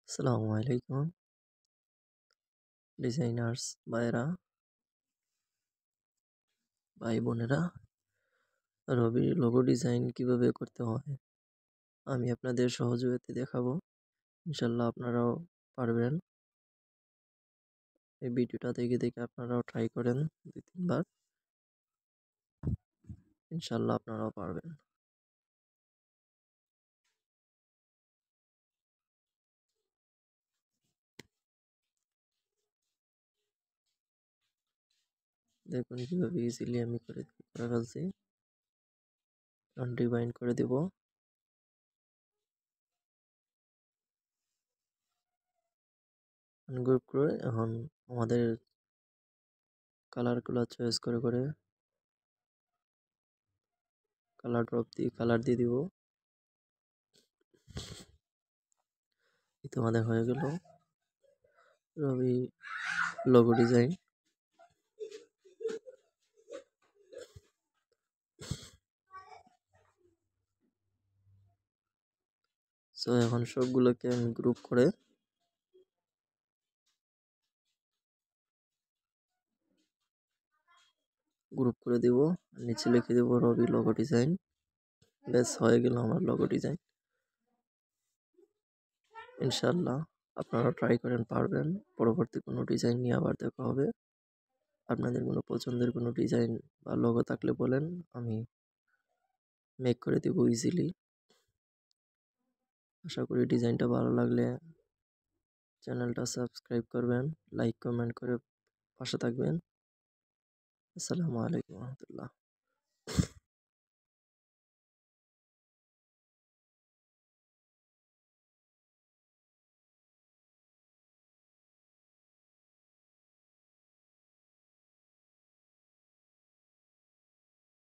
আসসালামু আলাইকুম ডিজাইনার্স ভাইরা, ভাই বোনেরা। রবির লোগো ডিজাইন কিভাবে করতে হয় আমি আপনাদের সহযোগিতা দেখাবো। ইনশাল্লাহ আপনারাও পারবেন। এই ভিডিওটা দেখে দেখে আপনারাও ট্রাই করেন 2-3 বার। ইনশাল্লাহ আপনারাও পারবেন। দেখুন কিভাবে ইজিলি আমি করে ফেলছি। ডিভাইন করে দেব। গ্রুপ করে এখন আমাদের কালারগুলো চয়েস করে কালার ড্রপ দিয়ে কালার দিয়ে দিব। আমাদের হয়ে গেল রবি লোগো ডিজাইন। সো এখন সবগুলোকে আমি গ্রুপ করে দিব। নিচে লিখে দেব রবি লোগো ডিজাইন। ব্যাস হয়ে গেল আমার লোগো ডিজাইন। ইনশাল্লাহ আপনারা ট্রাই করেন, পারবেন। পরবর্তী কোনো ডিজাইন নিয়ে আবার দেখা হবে। আপনাদের কোনো পছন্দের কোনো ডিজাইন বা লোগো থাকলে বলেন, আমি মেক করে দেব ইজিলি। আশা করি ডিজাইনটা ভালো লাগলে চ্যানেলটা সাবস্ক্রাইব করবেন, লাইক কমেন্ট করে পাশে থাকবেন। আসসালামু আলাইকুম রহমতুল্লাহ।